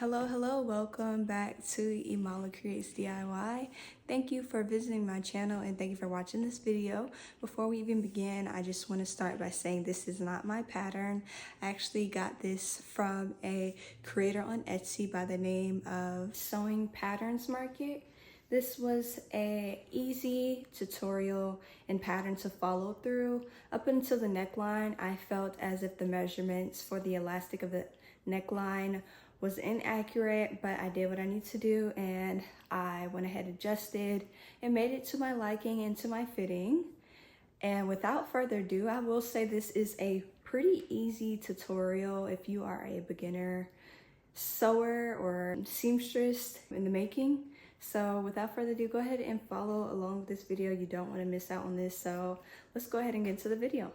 Hello, welcome back to Imala Creates DIY. Thank you for visiting my channel and thank you for watching this video. Before we even begin, I just want to start by saying this is not my pattern. I actually got this from a creator on Etsy by the name of Sewing Patterns Market. This was a easy tutorial and pattern to follow through. Up until the neckline, I felt as if the measurements for the elastic of the neckline was inaccurate, but I did what I need to do and I went ahead, adjusted, and made it to my liking and to my fitting. And without further ado, I will say this is a pretty easy tutorial if you are a beginner sewer or seamstress in the making. So without further ado, go ahead and follow along with this video. You don't want to miss out on this. So let's go ahead and get into the video.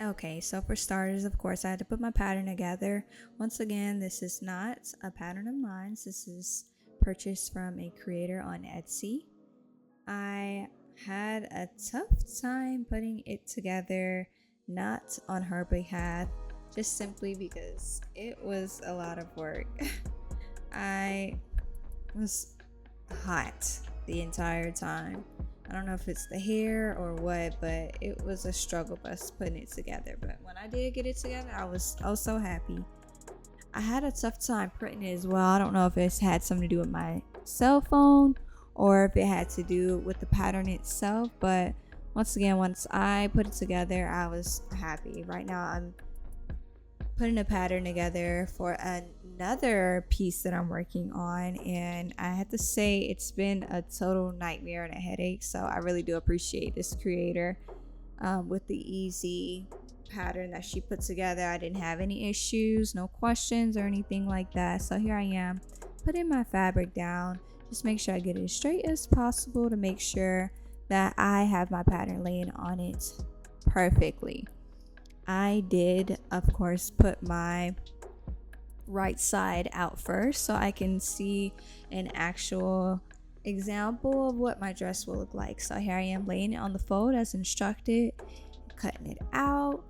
Okay, so for starters, of course, I had to put my pattern together. Once again, this is not a pattern of mine. This is purchased from a creator on Etsy. I had a tough time putting it together, not on her behalf, just simply because it was a lot of work. I was hot the entire time. I don't know if it's the hair or what, but it was a struggle bus putting it together. But when I did get it together, I was so happy. I had a tough time printing it as well. I don't know if it's had something to do with my cell phone or if it had to do with the pattern itself. But once again, once I put it together, I was happy. Right now, I'm putting a pattern together for another piece that I'm working on, and I have to say it's been a total nightmare and a headache. So I really do appreciate this creator with the easy pattern that she put together. I didn't have any issues, no questions or anything like that. So here I am putting my fabric down, just make sure I get it as straight as possible to make sure that I have my pattern laying on it perfectly. I did, of course, put my right side out first so I can see an actual example of what my dress will look like. So here I am laying it on the fold as instructed, cutting it out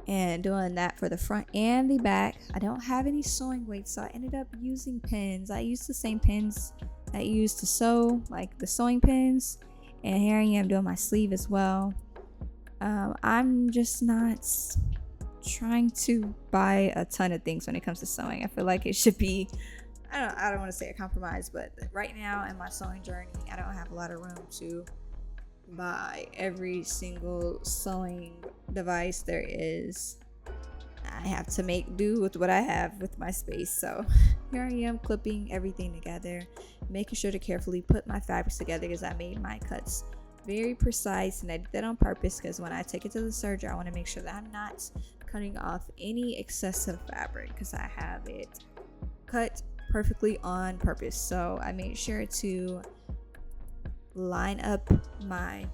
and doing that for the front and the back. I don't have any sewing weights, so I ended up using pins. I used the same pins that I used to sew, like the sewing pins, and here I am doing my sleeve as well. I'm just not trying to buy a ton of things when it comes to sewing. I feel like it should be, I don't want to say a compromise, but right now in my sewing journey, I don't have a lot of room to buy every single sewing device there is. I have to make do with what I have with my space. So here I am clipping everything together, making sure to carefully put my fabrics together as I made my cuts very precise, and I did that on purpose because when I take it to the serger, I want to make sure that I'm not cutting off any excessive fabric because I have it cut perfectly on purpose. So I made sure to line up my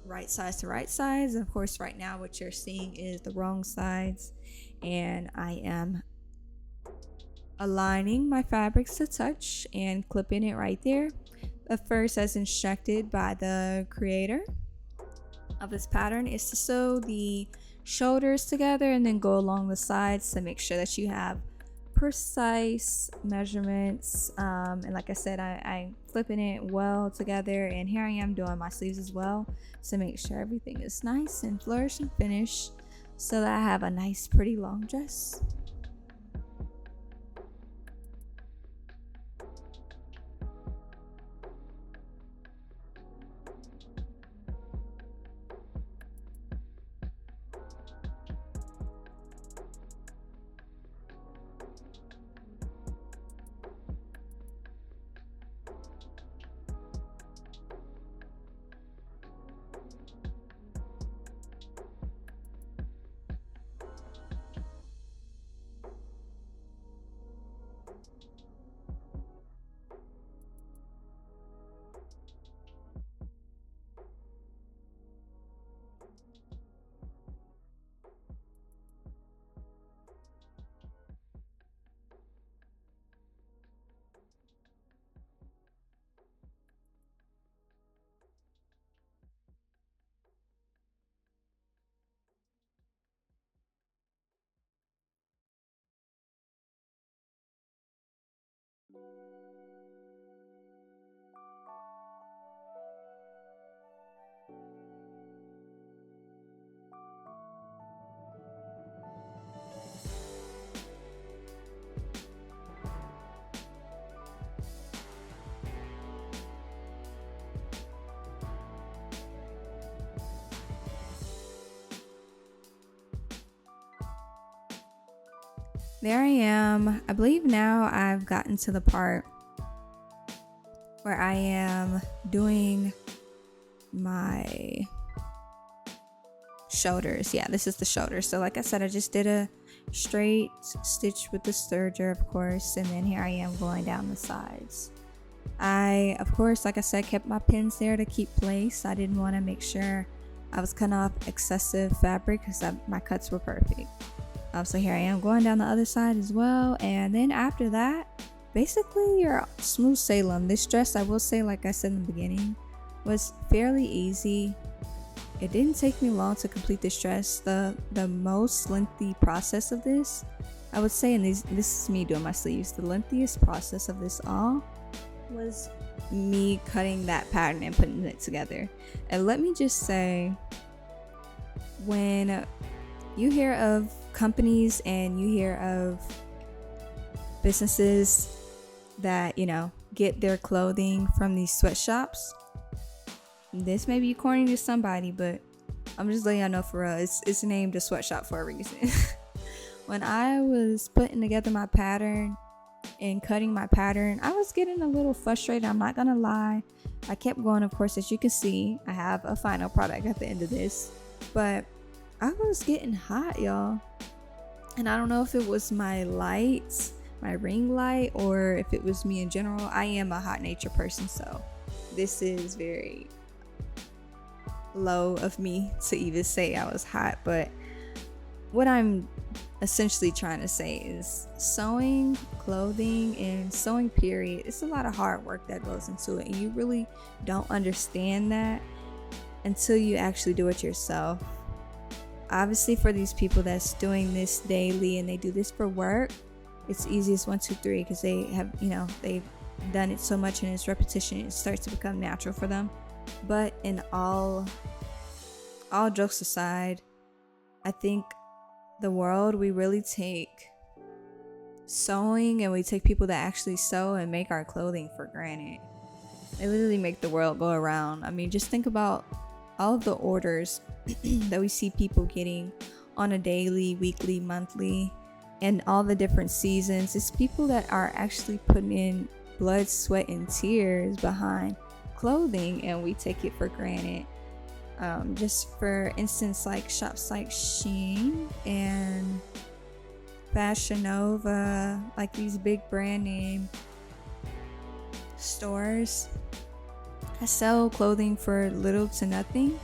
right sides to right sides. Of course, right now what you're seeing is the wrong sides, and I am aligning my fabrics to touch and clipping it right there. First, as instructed by the creator of this pattern, is to sew the shoulders together and then go along the sides to make sure that you have precise measurements. And like I said, I'm flipping it well together, and here I am doing my sleeves as well to make sure everything is nice and flourished and finished so that I have a nice pretty long dress. There I am. I believe now I've gotten to the part where I am doing my shoulders. Yeah, this is the shoulders. So like I said, I just did a straight stitch with the serger, of course, and then here I am going down the sides. I, of course, like I said, kept my pins there to keep place. I didn't want to make sure I was cutting off excessive fabric because my cuts were perfect. So here I am going down the other side as well, and then after that, basically you're smooth sailing. This dress, I will say, like I said in the beginning, was fairly easy. It didn't take me long to complete this dress. The most lengthy process of this, I would say, and this is me doing my sleeves, the lengthiest process of this all was me cutting that pattern and putting it together. And let me just say, when you hear of companies and you hear of businesses that, you know, get their clothing from these sweatshops, this may be corny to somebody, but I'm just letting y'all know for real, it's named a sweatshop for a reason. When I was putting together my pattern and cutting my pattern, I was getting a little frustrated, I'm not gonna lie. I kept going, of course. As you can see, I have a final product at the end of this, but I was getting hot, y'all. And I don't know if it was my lights, my ring light, or if it was me in general. I am a hot nature person, so this is very low of me to even say I was hot. But what I'm essentially trying to say is sewing clothing and sewing period, it's a lot of hard work that goes into it, and you really don't understand that until you actually do it yourself. Obviously, for these people that's doing this daily and they do this for work, it's easiest 1, 2, 3 because they have, you know, they've done it so much and it's repetition, it starts to become natural for them. But in all jokes aside, I think the world, we really take sewing and we take people that actually sew and make our clothing for granted. They literally make the world go around. I mean, just think about all of the orders that we see people getting on a daily, weekly, monthly, and all the different seasons. It's people that are actually putting in blood, sweat, and tears behind clothing, and we take it for granted. Just for instance, like shops like Shein and Fashion Nova, like these big brand name stores that sell clothing for little to nothing.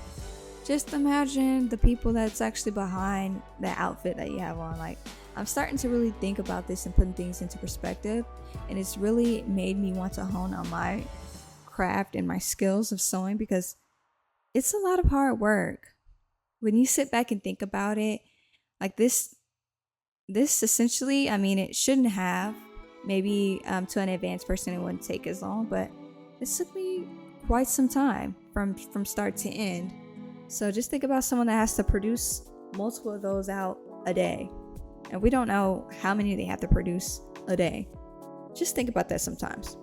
Just imagine the people that's actually behind the outfit that you have on. Like, I'm starting to really think about this and putting things into perspective, and it's really made me want to hone on my craft and my skills of sewing, because it's a lot of hard work. When you sit back and think about it, like this essentially, I mean, it shouldn't have. Maybe to an advanced person it wouldn't take as long, but it took me quite some time from start to end. So just think about someone that has to produce multiple of those out a day, and we don't know how many they have to produce a day. Just think about that sometimes.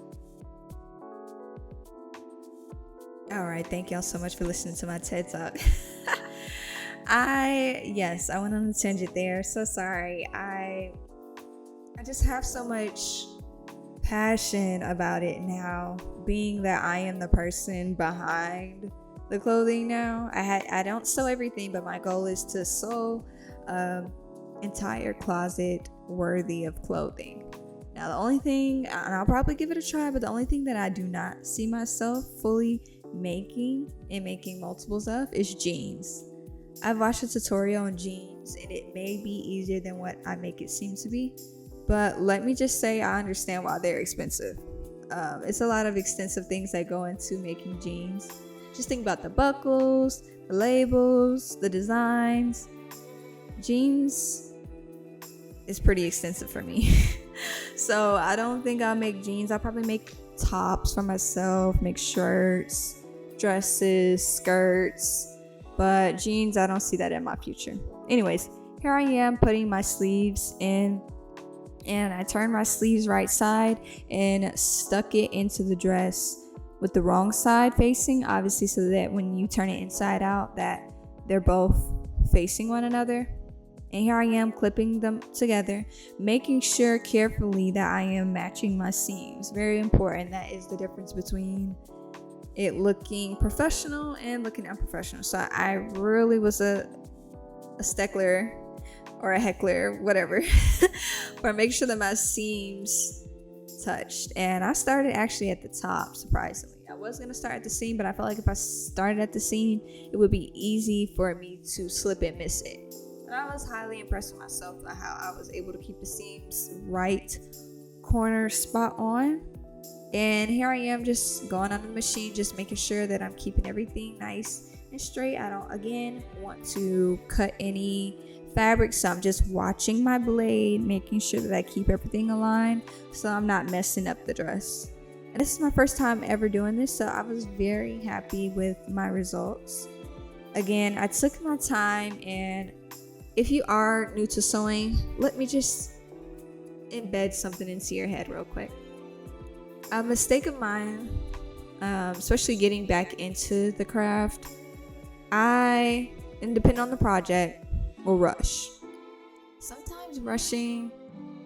All right, thank y'all so much for listening to my TED Talk. I went on a tangent there. So sorry. I just have so much passion about it now, being that I am the person behind the clothing now. I don't sew everything, but my goal is to sew entire closet worthy of clothing. Now, the only thing, and I'll probably give it a try, but the only thing that I do not see myself fully making multiples of is jeans. I've watched a tutorial on jeans, and it may be easier than what I make it seem to be, but let me just say I understand why they're expensive. It's a lot of extensive things that go into making jeans. Just think about the buckles, the labels, the designs. Jeans is pretty extensive for me. So I don't think I'll make jeans. I'll probably make tops for myself, make shirts, dresses, skirts, but jeans, I don't see that in my future. Anyways, here I am putting my sleeves in, and I turned my sleeves right side and stuck it into the dress with the wrong side facing, obviously, so that when you turn it inside out that they're both facing one another. And here I am clipping them together, making sure carefully that I am matching my seams. Very important. That is the difference between it looking professional and looking unprofessional. So I really was a stickler or a heckler, whatever, for make sure that my seams touched. And I started actually at the top, surprisingly. I was going to start at the seam, but I felt like if I started at the seam, it would be easy for me to slip and miss it. And I was highly impressed with myself by how I was able to keep the seams right corner spot on. And here I am just going on the machine, just making sure that I'm keeping everything nice and straight. I don't, again, want to cut any fabric, so I'm just watching my blade, making sure that I keep everything aligned so I'm not messing up the dress. And this is my first time ever doing this, so I was very happy with my results. Again, I took my time, and if you are new to sewing, let me just embed something into your head real quick. A mistake of mine, especially getting back into the craft, and depending on the project, will rush. Sometimes rushing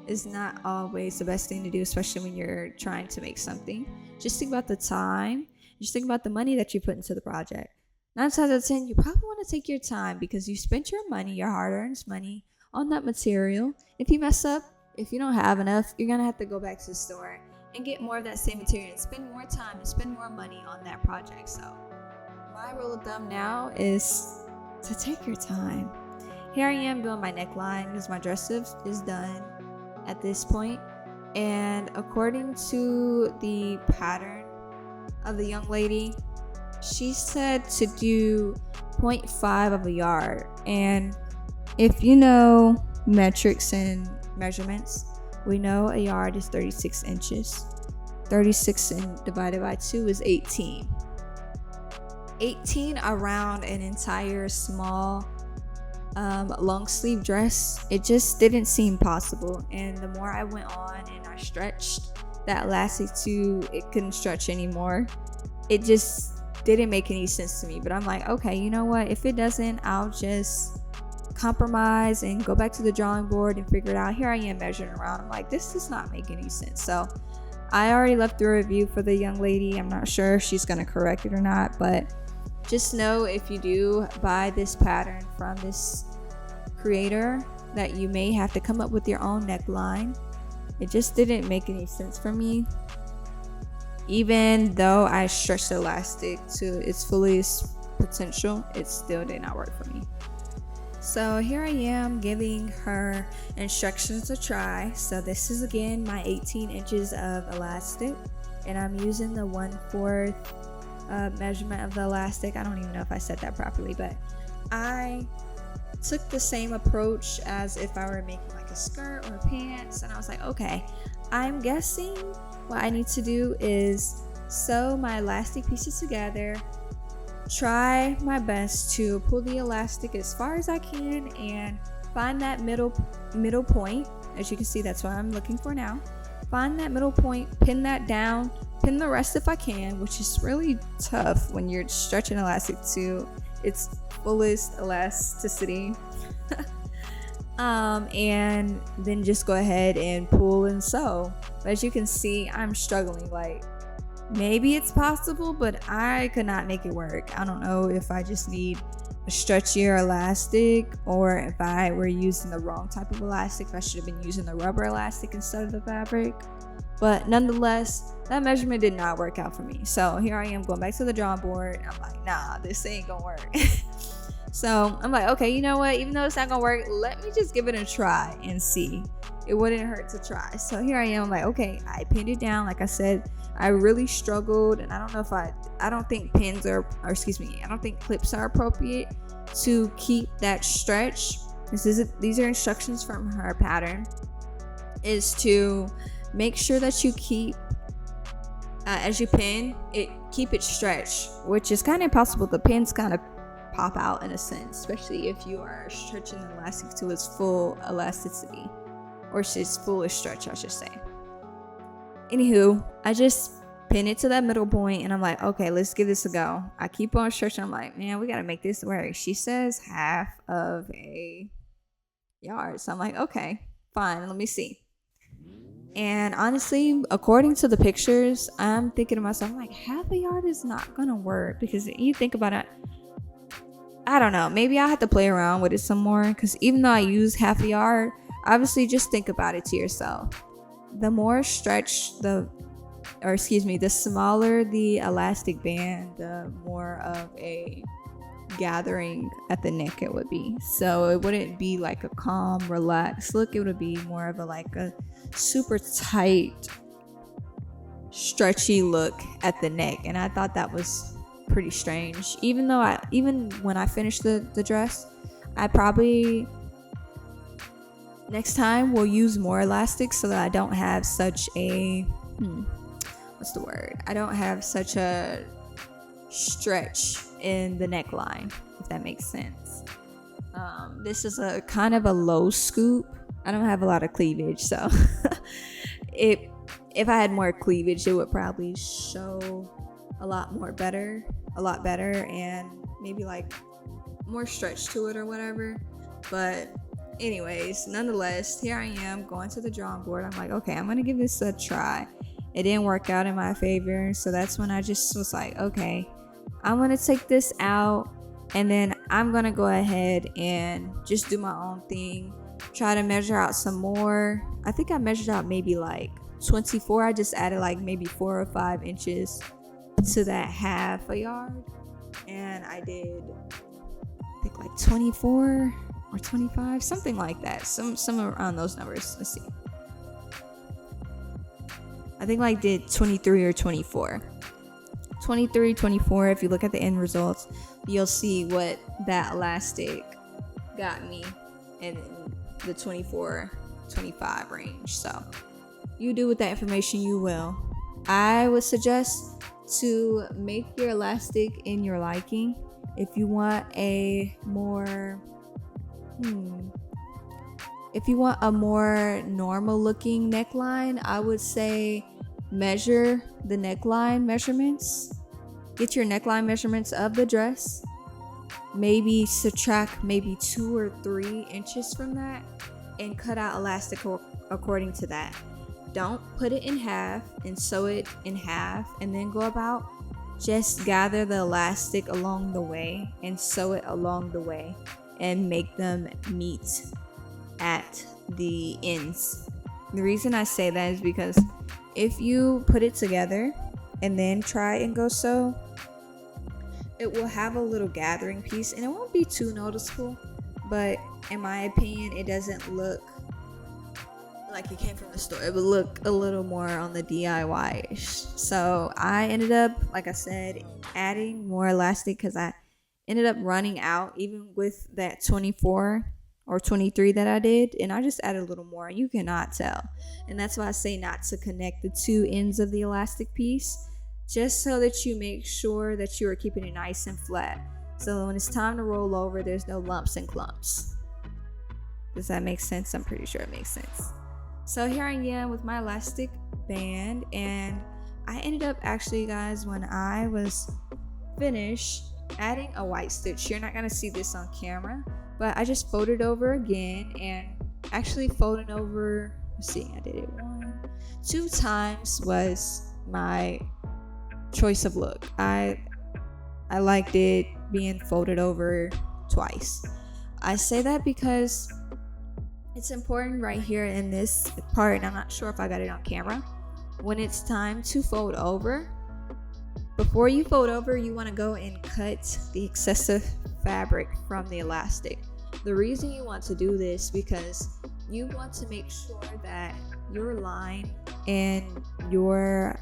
is not always the best thing to do, especially when you're trying to make something. Just think about the time. Just think about the money that you put into the project. 9 times out of 10, you probably want to take your time because you spent your money, your hard-earned money, on that material. If you mess up, if you don't have enough, you're going to have to go back to the store and get more of that same material and spend more time and spend more money on that project. So my rule of thumb now is to take your time. Here I am doing my neckline because my dress is done at this point. And according to the pattern of the young lady, she said to do 0.5 of a yard. And if you know metrics and measurements, we know a yard is 36 inches. 36 divided by 2 is 18. 18 around an entire small long sleeve dress, it just didn't seem possible. And the more I went on and I stretched that elastic to it couldn't stretch anymore, it just didn't make any sense to me. But I'm like, okay, you know what, if it doesn't, I'll just compromise and go back to the drawing board and figure it out. Here I am measuring around, I'm like, this does not make any sense. So I already left the review for the young lady. I'm not sure if she's going to correct it or not, but just know if you do buy this pattern from this creator that you may have to come up with your own neckline. It just didn't make any sense for me. Even though I stretched the elastic to its fullest potential, it still did not work for me. So here I am giving her instructions to try. So this is again my 18 inches of elastic, and I'm using the 1/4 measurement of the elastic. I don't even know if I said that properly, but I took the same approach as if I were making like a skirt or pants, and I was like, okay, I'm guessing what I need to do is sew my elastic pieces together, try my best to pull the elastic as far as I can and find that middle point. As you can see, that's what I'm looking for now. Find that middle point, pin that down, pin the rest if I can, which is really tough when you're stretching elastic to its fullest elasticity. And then just go ahead and pull and sew. But as you can see, I'm struggling. Like, maybe it's possible, but I could not make it work. I don't know if I just need a stretchier elastic or if I were using the wrong type of elastic. If I should have been using the rubber elastic instead of the fabric. But nonetheless, that measurement did not work out for me. So here I am going back to the drawing board. I'm like, nah, this ain't gonna work. So I'm like, okay, you know what? Even though it's not gonna work, let me just give it a try and see. It wouldn't hurt to try. So here I am, I'm like, okay, I pinned it down. Like I said, I really struggled, and I don't know if I don't think I don't think clips are appropriate to keep that stretch. These are instructions from her pattern, is to make sure that you keep, as you pin it, keep it stretched, which is kind of impossible. The pins kind of pop out in a sense, especially if you are stretching the elastic to its full elasticity, or its fullest stretch, I should say. Anywho, I just pin it to that middle point, and I'm like, okay, let's give this a go. I keep on stretching. I'm like, man, we gotta make this work. She says half of a yard, so I'm like, okay, fine, let me see. And honestly, according to the pictures, I'm thinking to myself, I'm like, half a yard is not gonna work, because you think about it, I don't know, maybe I have to play around with it some more, because even though I use half a yard, obviously just think about it to yourself. The more stretched the smaller the elastic band, the more of a gathering at the neck it would be. So it wouldn't be like a calm, relaxed look. It would be more of a super tight, stretchy look at the neck. And I thought that was pretty strange. Even when I finished the dress, I probably next time will use more elastic so that I don't have such a I don't have such a stretch in the neckline, if that makes sense. This is a kind of a low scoop. I don't have a lot of cleavage, so if I had more cleavage, it would probably show a lot better, and maybe like more stretch to it or whatever. But anyways, nonetheless, here I am going to the drawing board. I'm like, okay, I'm gonna give this a try. It didn't work out in my favor, so that's when I just was like, okay, I'm gonna take this out, and then I'm gonna go ahead and just do my own thing, try to measure out some more. I think I measured out maybe like 24. I just added like maybe 4 or 5 inches to that half a yard, and I did, I think, like 24 or 25, something like that, some around those numbers. Let's see, I think like did 23 or 24. 23, 24, if you look at the end results, you'll see what that elastic got me in the 24, 25 range. So you do with that information you will. I would suggest to make your elastic in your liking. If you want a more normal looking neckline, I would say measure the neckline measurements. Get your neckline measurements of the dress. Maybe subtract maybe 2 or 3 inches from that and cut out elastic according to that. Don't put it in half and sew it in half and then go about. Just gather the elastic along the way and sew it along the way and make them meet at the ends. The reason I say that is because if you put it together and then try and go sew, it will have a little gathering piece and it won't be too noticeable, but in my opinion, it doesn't look like it came from the store. It would look a little more on the DIY-ish. So I ended up, like I said, adding more elastic because I ended up running out even with that 24 or 23 that I did, and I just added a little more. You cannot tell, and that's why I say not to connect the two ends of the elastic piece, just so that you make sure that you are keeping it nice and flat, so when it's time to roll over, there's no lumps and clumps. Does that make sense? I'm pretty sure it makes sense. So here I am with my elastic band, and I ended up actually, guys, when I was finished, adding a white stitch. You're not gonna see this on camera, but I just folded over again, and actually folding over, let's see, I did it 2 times was my choice of look. I liked it being folded over twice. I say that because it's important right here in this part, and I'm not sure if I got it on camera. When it's time to fold over, before you fold over, you want to go and cut the excessive fabric from the elastic. The reason you want to do this because you want to make sure that your line and your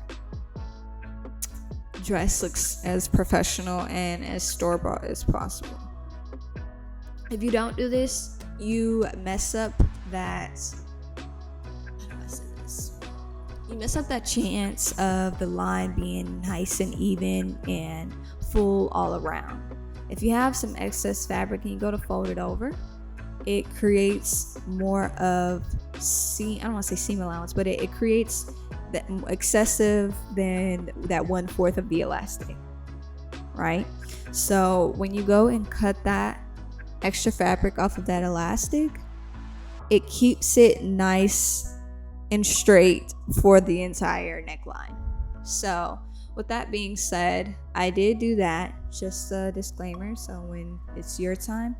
dress looks as professional and as store-bought as possible. If you don't do this, you mess up that, how do I say this? you mess up that chance of the line being nice and even and full all around. If you have some excess fabric and you go to fold it over, it creates more of I don't want to say seam allowance, but it creates that excessive than that 1/4 of the elastic, right? So when you go and cut that extra fabric off of that elastic, it keeps it nice and straight for the entire neckline. So with that being said, I did do that, just a disclaimer. So when it's your time,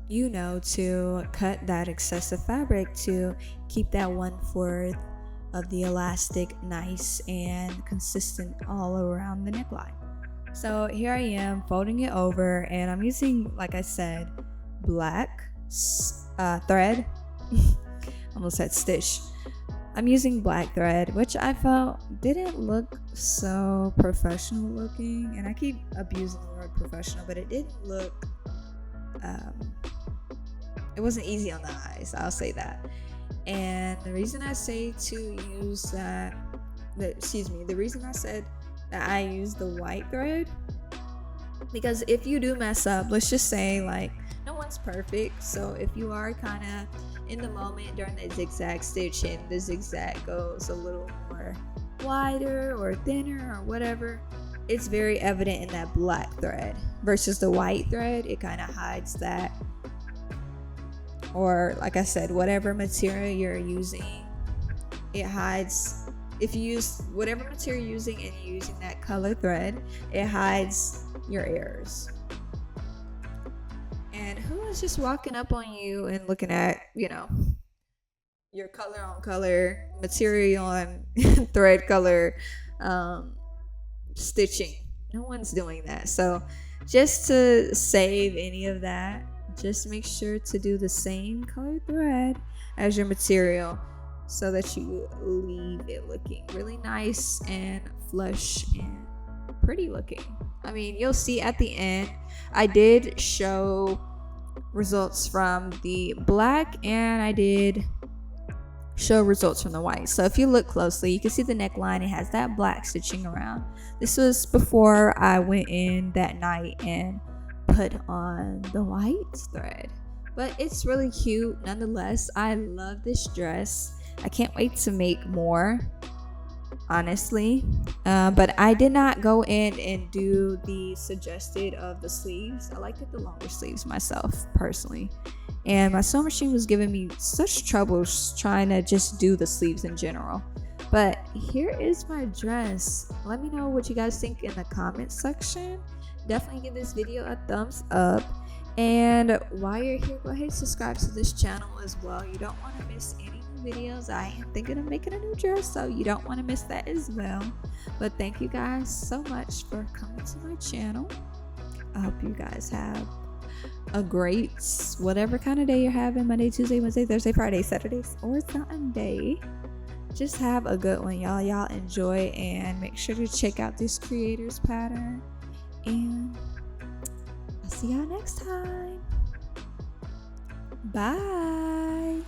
you know, to cut that excessive fabric to keep that 1/4 of the elastic nice and consistent all around the neckline. So here I am folding it over, and I'm using, like I said, black thread. Almost said stitch. I'm using black thread, which I felt didn't look so professional looking, and I keep abusing the word professional, but it didn't look it wasn't easy on the eyes, I'll say that. And the reason I say to use the reason I said that I use the white thread, because if you do mess up, let's just say, like, no one's perfect, so if you are kind of in the moment during the zigzag stitch and the zigzag goes a little more wider or thinner or whatever, it's very evident in that black thread versus the white thread. It kind of hides that. Or like I said, whatever material you're using, it hides. If you use whatever material you're using and you're using that color thread, it hides your errors. And who is just walking up on you and looking at, you know, your color on color, material on thread color, stitching? No one's doing that. So just to save any of that, just make sure to do the same color thread as your material so that you leave it looking really nice and flush and pretty looking. I mean, you'll see at the end, I did show results from the black and I did show results from the white. So if you look closely, you can see the neckline. It has that black stitching around. This was before I went in that night and put on the white thread, but it's really cute nonetheless. I love this dress. I can't wait to make more, honestly. But I did not go in and do the suggested of the sleeves. I like the longer sleeves myself personally, and my sewing machine was giving me such trouble trying to just do the sleeves in general. But here is my dress. Let me know what you guys think in the comments section. Definitely give this video a thumbs up, and while you're here, go ahead and subscribe to this channel as well. You don't want to miss any new videos. I am thinking of making a new dress, so you don't want to miss that as well. But thank you guys so much for coming to my channel. I hope you guys have a great whatever kind of day you're having, Monday, Tuesday, Wednesday, Thursday, Friday, Saturday, or Sunday. Just have a good one, y'all enjoy, and make sure to check out this creator's pattern, and I'll see y'all next time. Bye.